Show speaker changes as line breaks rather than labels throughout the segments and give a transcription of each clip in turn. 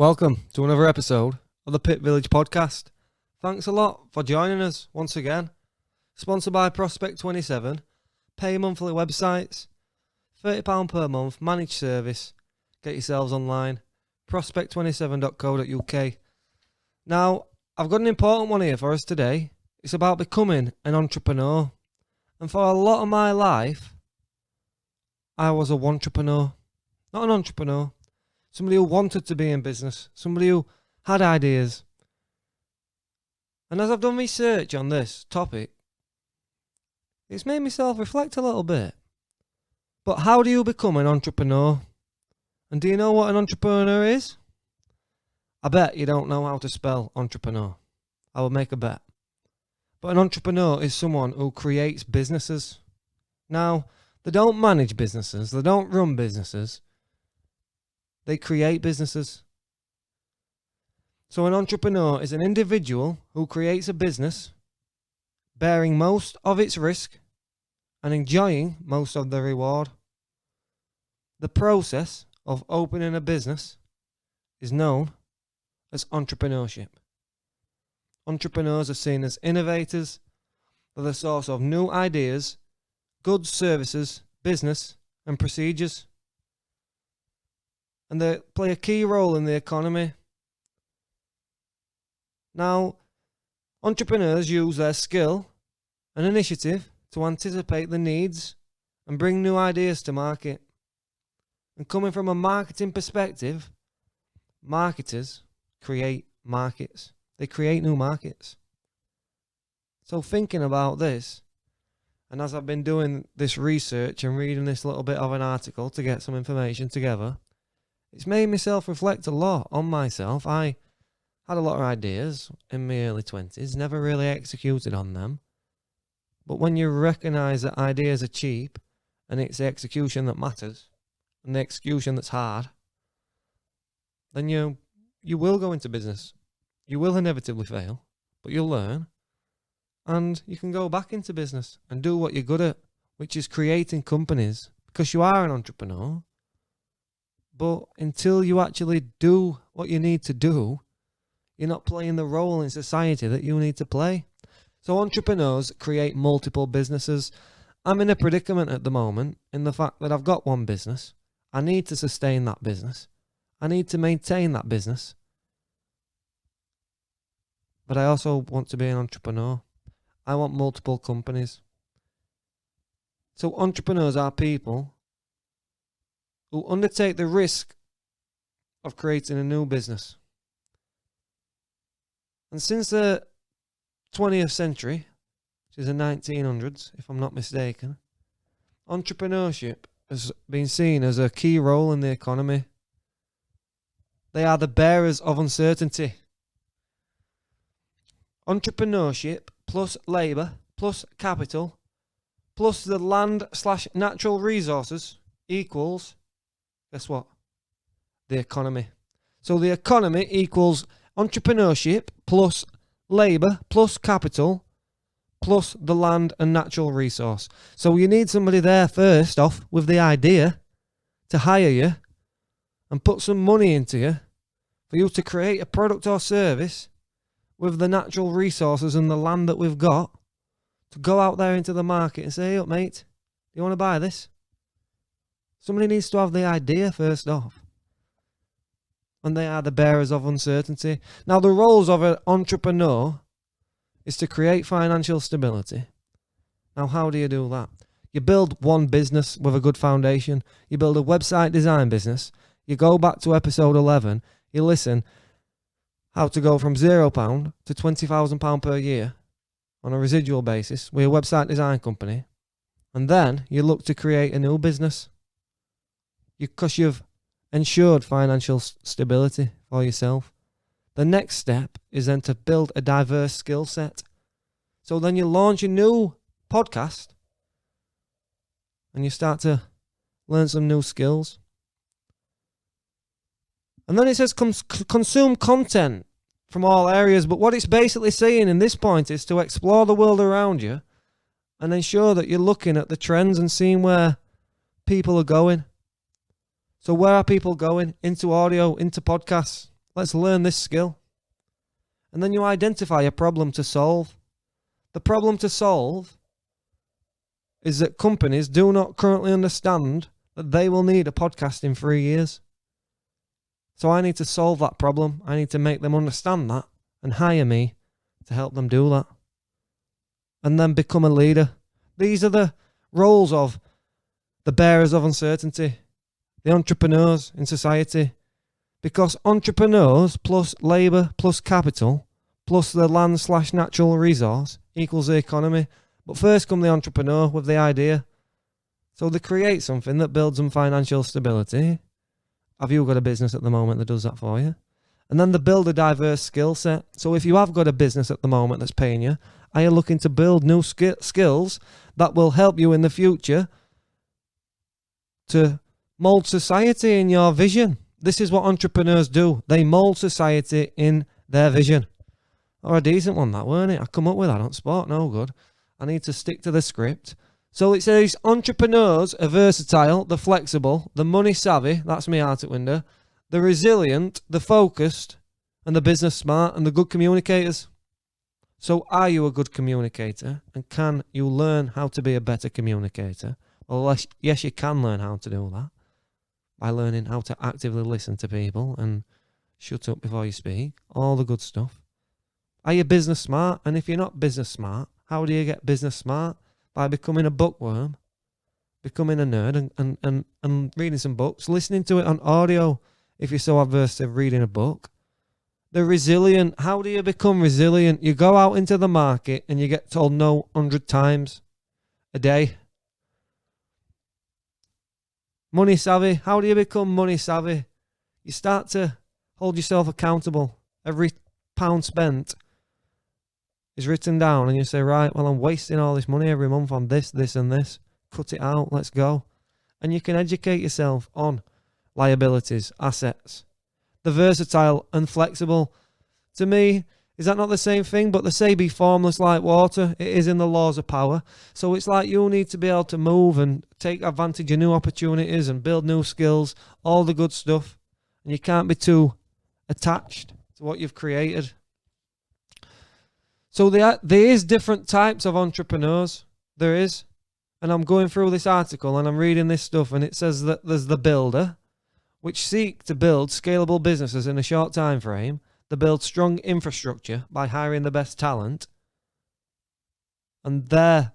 Welcome to another episode of the Pit Village Podcast. Thanks a lot for joining us once again. Sponsored by Prospect27, pay monthly websites, £30 per month, managed service, get yourselves online, prospect27.co.uk. Now, I've got an important one here for us today. It's about becoming an entrepreneur. And for a lot of my life, I was a wantrepreneur, not an entrepreneur. Somebody who wanted to be in business, somebody who had ideas. And as I've done research on this topic, it's made myself reflect a little bit. But how do you become an entrepreneur? And do you know what an entrepreneur is? I bet you don't know how to spell entrepreneur. I will make a bet. But an entrepreneur is someone who creates businesses. Now, they don't manage businesses, they don't run businesses. They create businesses. So an entrepreneur is an individual who creates a business, bearing most of its risk and enjoying most of the reward. The process of opening a business is known as entrepreneurship. Entrepreneurs are seen as innovators. They're the source of new ideas, goods, services, business, and procedures. And they play a key role in the economy. Now, entrepreneurs use their skill and initiative to anticipate the needs and bring new ideas to market. And coming from a marketing perspective, marketers create markets. They create new markets. So thinking about this, and as I've been doing this research and reading this little bit of an article to get some information together, it's made myself reflect a lot on myself. I had a lot of ideas in my early 20s, never really executed on them. But when you recognise that ideas are cheap and it's the execution that matters and the execution that's hard, then you will go into business. You will inevitably fail, but you'll learn. And you can go back into business and do what you're good at, which is creating companies, because you are an entrepreneur. But until you actually do what you need to do, you're not playing the role in society that you need to play. So entrepreneurs create multiple businesses. I'm in a predicament at the moment in the fact that I've got one business. I need to sustain that business. I need to maintain that business. But I also want to be an entrepreneur. I want multiple companies. So entrepreneurs are people who undertake the risk of creating a new business. And since the 20th century, which is the 1900s, if I'm not mistaken, entrepreneurship has been seen as a key role in the economy. They are the bearers of uncertainty. Entrepreneurship plus labour plus capital plus the land/natural resources equals, guess what? The economy. So the economy equals entrepreneurship plus labour plus capital plus the land and natural resource. So you need somebody there first off with the idea to hire you and put some money into you for you to create a product or service with the natural resources and the land that we've got to go out there into the market and say, hey up mate, do you want to buy this? Somebody needs to have the idea first off. And they are the bearers of uncertainty. Now, the roles of an entrepreneur is to create financial stability. Now, how do you do that? You build one business with a good foundation. You build a website design business. You go back to episode 11. You listen how to go from £0 to £20,000 per year on a residual basis with a website design company. And then you look to create a new business. Because you've ensured financial stability for yourself. The next step is then to build a diverse skill set. So then you launch a new podcast and you start to learn some new skills. And then it says consume content from all areas. But what it's basically saying in this point is to explore the world around you and ensure that you're looking at the trends and seeing where people are going. So where are people going? Into audio, into podcasts, Let's learn this skill. And then you identify a problem to solve. The problem to solve is that companies do not currently understand that they will need a podcast in 3 years. So I need to solve that problem. I need to make them understand that and hire me to help them do that. And then become a leader. These are the roles of the bearers of uncertainty, the entrepreneurs in society. Because entrepreneurs plus labour plus capital plus the land/natural resource equals the economy. But first come the entrepreneur with the idea. So they create something that builds them financial stability. Have you got a business at the moment that does that for you? And then they build a diverse skill set. So if you have got a business at the moment that's paying you, are you looking to build new skills that will help you in the future to mould society in your vision? This is what entrepreneurs do. They mould society in their vision. Or a decent one, that, weren't it? I come up with that on spot. No good. I need to stick to the script. So it says entrepreneurs are versatile, they're flexible, they're money savvy, that's me out at window, they're resilient, they're focused, and they're business smart, and they're good communicators. So are you a good communicator? And can you learn how to be a better communicator? Well, yes, you can learn how to do that by learning how to actively listen to people and shut up before you speak. All the good stuff. Are you business smart? And if you're not business smart, how do you get business smart? By becoming a bookworm, becoming a nerd and reading some books, listening to it on audio if you're so averse to reading a book. They're resilient. How do you become resilient? You go out into the market and you get told no 100 times a day. Money savvy. How do you become money savvy? You start to hold yourself accountable. Every pound spent is written down and you say, right, well, I'm wasting all this money every month on this, this and this. Cut it out. Let's go. And you can educate yourself on liabilities, assets. The versatile and flexible. To me, is that not the same thing? But they say be formless like water. It is in the laws of power. So it's like you need to be able to move and take advantage of new opportunities and build new skills, all the good stuff. And you can't be too attached to what you've created. So there is different types of entrepreneurs. There is. And I'm going through this article and I'm reading this stuff and it says that there's the builder, which seek to build scalable businesses in a short time frame. They build strong infrastructure by hiring the best talent. And they've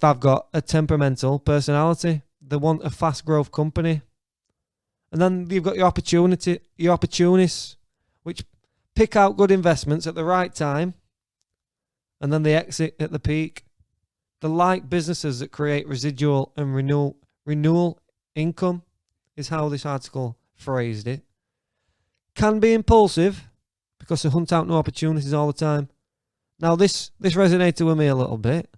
got a temperamental personality. They want a fast growth company. And then you've got your opportunists, which pick out good investments at the right time. And then they exit at the peak. They like businesses that create residual and renewal income, is how this article phrased it. Can be impulsive because they hunt out new opportunities all the time. Now this resonated with me a little bit.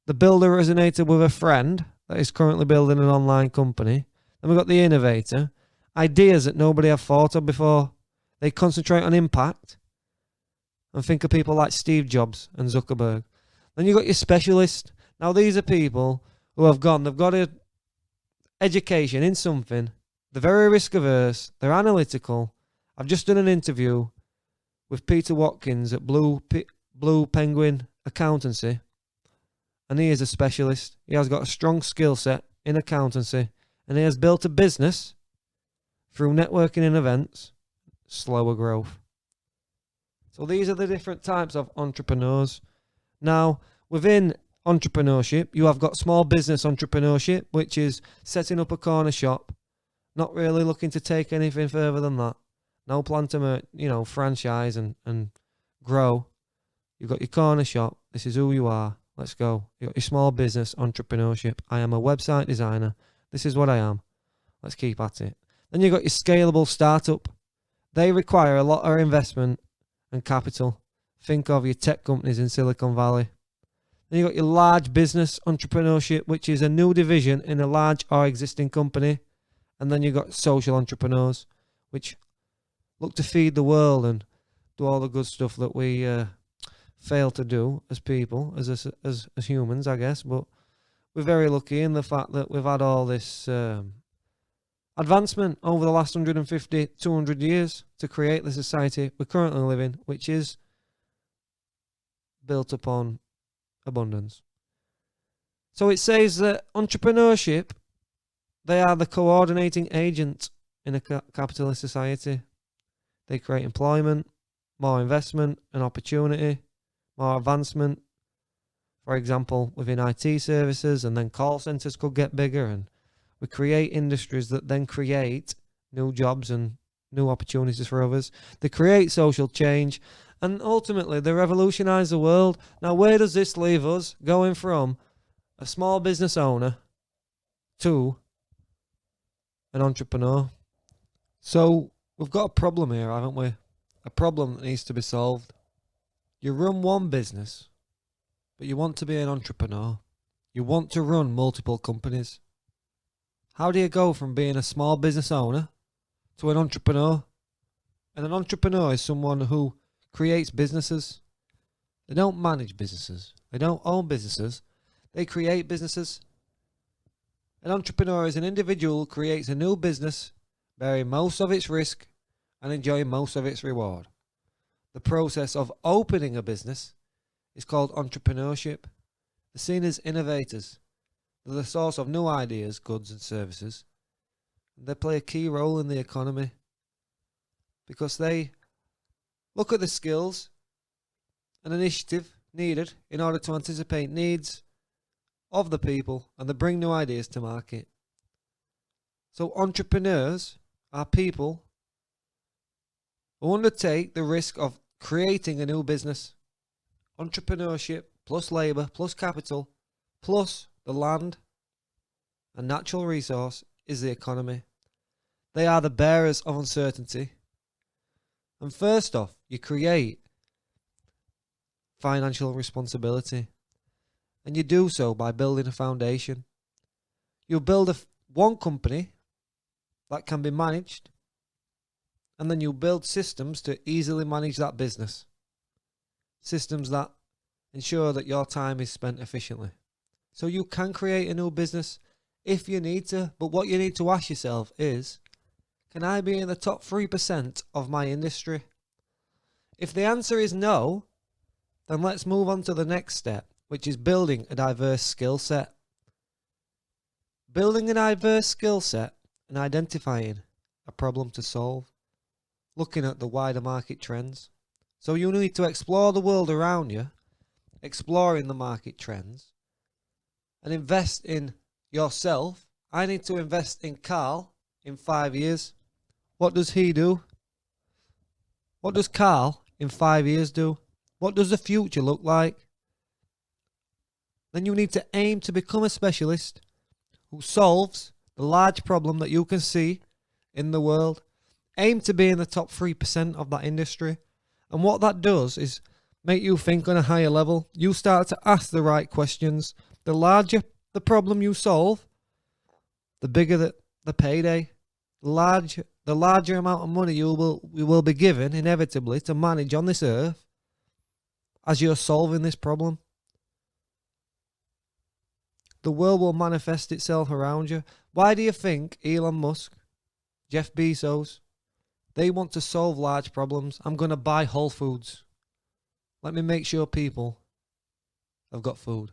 The builder resonated with a friend that is currently building an online company. Then we've got the innovator. Ideas that nobody have thought of before. They concentrate on impact and think of people like Steve Jobs and Zuckerberg. Then you've got your specialist. Now these are people who they've got an education in something. They're very risk averse. They're analytical. I've just done an interview with Peter Watkins at Blue Penguin Accountancy. And he is a specialist. He has got a strong skill set in accountancy. And he has built a business through networking and events. Slower growth. So these are the different types of entrepreneurs. Now, within entrepreneurship, you have got small business entrepreneurship, which is setting up a corner shop. Not really looking to take anything further than that. No plan to, franchise and grow. You've got your corner shop. This is who you are. Let's go. You've got your small business entrepreneurship. I am a website designer. This is what I am. Let's keep at it. Then you've got your scalable startup. They require a lot of investment and capital. Think of your tech companies in Silicon Valley. Then you've got your large business entrepreneurship, which is a new division in a large or existing company. And then you've got social entrepreneurs, which look to feed the world and do all the good stuff that we fail to do as people, as humans, I guess. But we're very lucky in the fact that we've had all this advancement over the last 150, 200 years to create the society we currently live in, which is built upon abundance. So it says that entrepreneurship, they are the coordinating agent in a capitalist society. They create employment, more investment and opportunity, more advancement. For example, within IT services, and then call centers could get bigger, and we create industries that then create new jobs and new opportunities for others. They create social change, and ultimately they revolutionize the world. Now, where does this leave us? Going from a small business owner to an entrepreneur. So we've got a problem here, haven't we? A problem that needs to be solved. You run one business, but you want to be an entrepreneur. You want to run multiple companies. How do you go from being a small business owner to an entrepreneur? And an entrepreneur is someone who creates businesses. They don't manage businesses. They don't own businesses. They create businesses. An entrepreneur is an individual who creates a new business, bearing most of its risk and enjoying most of its reward. The process of opening a business is called entrepreneurship. They're seen as innovators. They're the source of new ideas, goods and services. They play a key role in the economy because they look at the skills and initiative needed in order to anticipate needs of the people, and they bring new ideas to market. So entrepreneurs are people who undertake the risk of creating a new business. Entrepreneurship plus labour plus capital plus the land and natural resource is the economy. They are the bearers of uncertainty. And first off, you create financial responsibility. And you do so by building a foundation. You build one company that can be managed, and then you build systems to easily manage that business. Systems that ensure that your time is spent efficiently. So you can create a new business if you need to, but what you need to ask yourself is, can I be in the top 3% of my industry? If the answer is no, then let's move on to the next step, which is building a diverse skill set. Building a diverse skill set and identifying a problem to solve. Looking at the wider market trends. So you need to explore the world around you, exploring the market trends, and invest in yourself. I need to invest in Carl in 5 years. What does he do? What does Carl in 5 years do? What does the future look like? Then you need to aim to become a specialist who solves the large problem that you can see in the world. Aim to be in the top 3% of that industry. And what that does is make you think on a higher level. You start to ask the right questions. The larger the problem you solve, the bigger the payday. The larger amount of money you will be given inevitably to manage on this earth as you're solving this problem. The world will manifest itself around you. Why do you think Elon Musk, Jeff Bezos, they want to solve large problems? I'm going to buy Whole Foods. Let me make sure people have got food.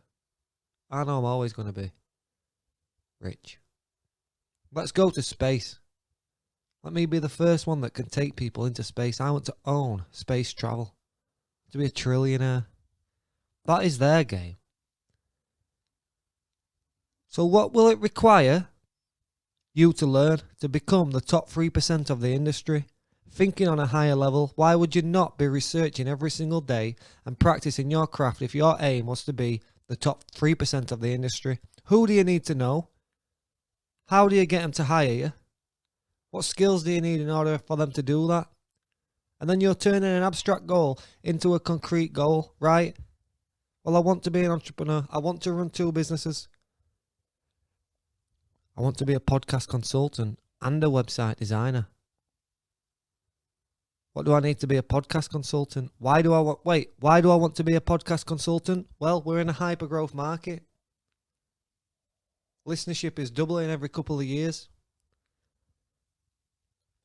I know I'm always going to be rich. Let's go to space. Let me be the first one that can take people into space. I want to own space travel. To be a trillionaire. That is their game. So what will it require you to learn to become the top 3% of the industry? Thinking on a higher level, why would you not be researching every single day and practicing your craft if your aim was to be the top 3% of the industry? Who do you need to know? How do you get them to hire you? What skills do you need in order for them to do that? And then you're turning an abstract goal into a concrete goal, right? Well, I want to be an entrepreneur. I want to run 2 businesses. I want to be a podcast consultant and a website designer. What do I need to be a podcast consultant? Why do I want to be a podcast consultant? Well, we're in a hyper-growth market. Listenership is doubling every couple of years.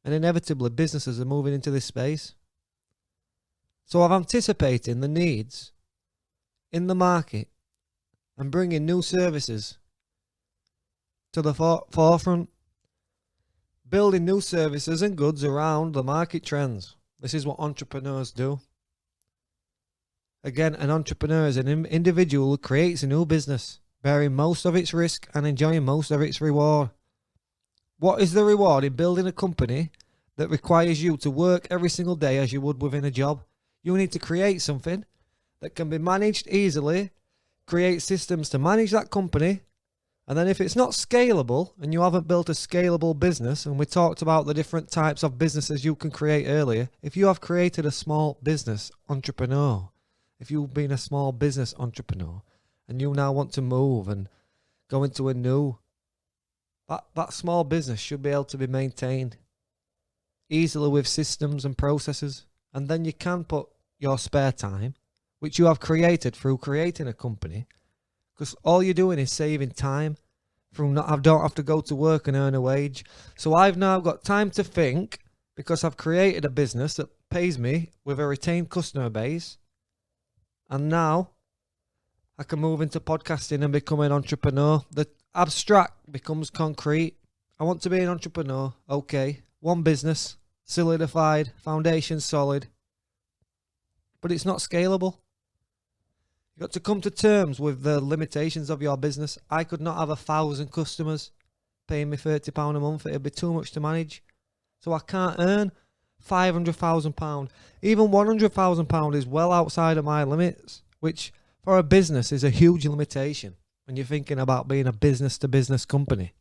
And inevitably, businesses are moving into this space. So I'm anticipating the needs in the market and bringing new services to the forefront, building new services and goods around the market trends. This is what entrepreneurs do. Again, an entrepreneur is an individual who creates a new business, bearing most of its risk and enjoying most of its reward. What is the reward in building a company that requires you to work every single day as you would within a job? You need to create something that can be managed easily, create systems to manage that company, and then if it's not scalable and you haven't built a scalable business, and we talked about the different types of businesses you can create earlier, if you have created a small business entrepreneur, if you've been a small business entrepreneur and you now want to move and go into a new, that small business should be able to be maintained easily with systems and processes. And then you can put your spare time, which you have created through creating a company, because all you're doing is saving time from I don't have to go to work and earn a wage. So I've now got time to think because I've created a business that pays me with a retained customer base. And now I can move into podcasting and become an entrepreneur. The abstract becomes concrete. I want to be an entrepreneur. Okay, one business, solidified, foundation solid. But it's not scalable. You've got to come to terms with the limitations of your business. I could not have 1,000 customers paying me £30 a month. It would be too much to manage. So I can't earn £500,000. Even £100,000 is well outside of my limits, which for a business is a huge limitation when you're thinking about being a business-to-business company.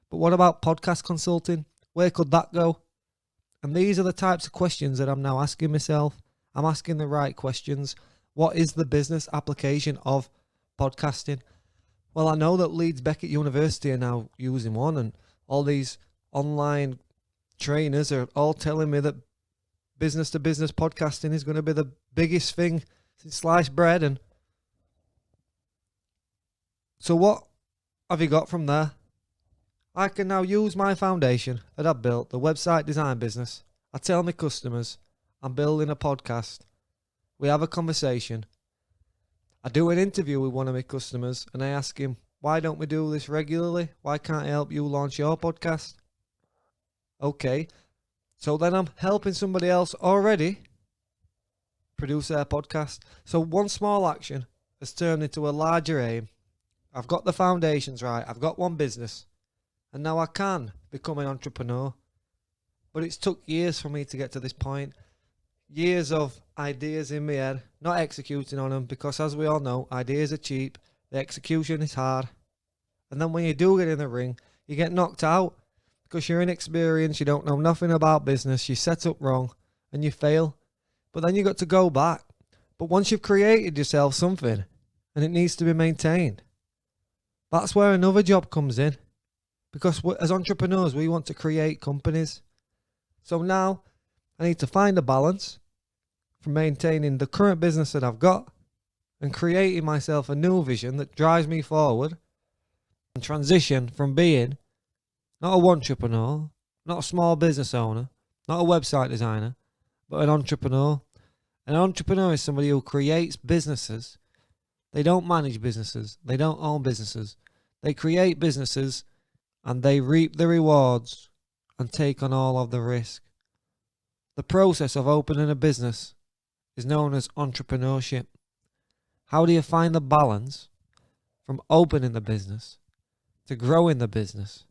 But what about podcast consulting? Where could that go? And these are the types of questions that I'm now asking myself. I'm asking the right questions. What is the business application of podcasting? Well, I know that Leeds Beckett University are now using one, and all these online trainers are all telling me that business-to-business podcasting is going to be the biggest thing since sliced bread. And so what have you got from there? I can now use my foundation that I've built, the website design business. I tell my customers I'm building a podcast. We have a conversation. I do an interview with one of my customers and I ask him, why don't we do this regularly? Why can't I help you launch your podcast? Okay, so then I'm helping somebody else already produce their podcast. So one small action has turned into a larger aim. I've got the foundations right. I've got one business. And now I can become an entrepreneur. But it's took years for me to get to this point. Years of ideas in my head, not executing on them, because as we all know, ideas are cheap. The execution is hard. And then when you do get in the ring, you get knocked out because you're inexperienced, you don't know nothing about business, you set up wrong and you fail. But then you got to go back. But once you've created yourself something and it needs to be maintained, that's where another job comes in. Because as entrepreneurs, we want to create companies. So now I need to find a balance from maintaining the current business that I've got and creating myself a new vision that drives me forward and transition from being not a entrepreneur, not a small business owner, not a website designer, but an entrepreneur. An entrepreneur is somebody who creates businesses. They don't manage businesses. They don't own businesses. They create businesses and they reap the rewards and take on all of the risk. The process of opening a business is known as entrepreneurship. How do you find the balance from opening the business to growing the business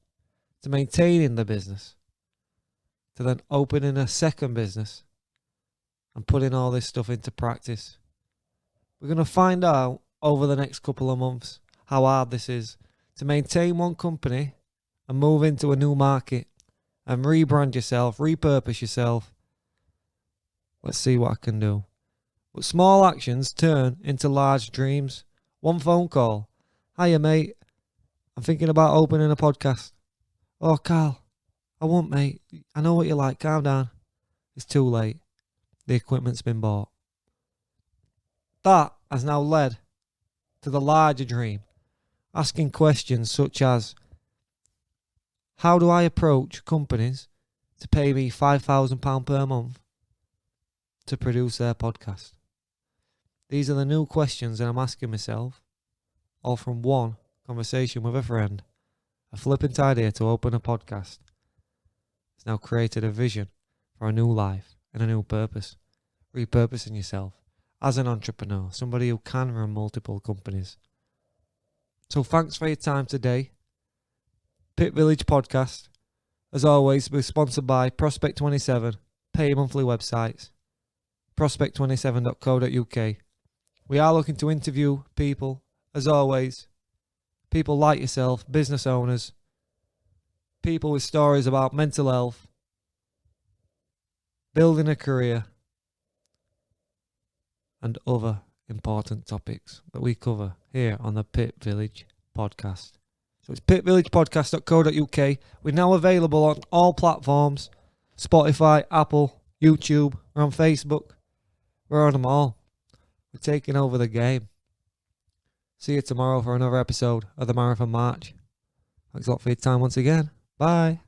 to maintaining the business to then opening a second business and putting all this stuff into practice? We're going to find out over the next couple of months how hard this is to maintain one company and move into a new market and rebrand yourself, repurpose yourself. Let's see what I can do. But small actions turn into large dreams. One phone call. Hiya, mate. I'm thinking about opening a podcast. Oh, Carl, I won't, mate. I know what you like. Calm down. It's too late. The equipment's been bought. That has now led to the larger dream. Asking questions such as, how do I approach companies to pay me £5,000 per month to produce their podcast? These are the new questions that I'm asking myself, all from one conversation with a friend. A flippant idea to open a podcast has now created a vision for a new life and a new purpose. Repurposing yourself as an entrepreneur, somebody who can run multiple companies. So thanks for your time today. Pit Village Podcast, as always, we're sponsored by Prospect27, pay monthly websites, prospect27.co.uk. We are looking to interview people, as always, people like yourself, business owners, people with stories about mental health, building a career, and other important topics that we cover here on the Pit Village Podcast. So it's pitvillagepodcast.co.uk. We're now available on all platforms: Spotify, Apple, YouTube. We're on Facebook. We're on them all. We're taking over the game. See you tomorrow for another episode of the Marathon March. Thanks a lot for your time once again. Bye.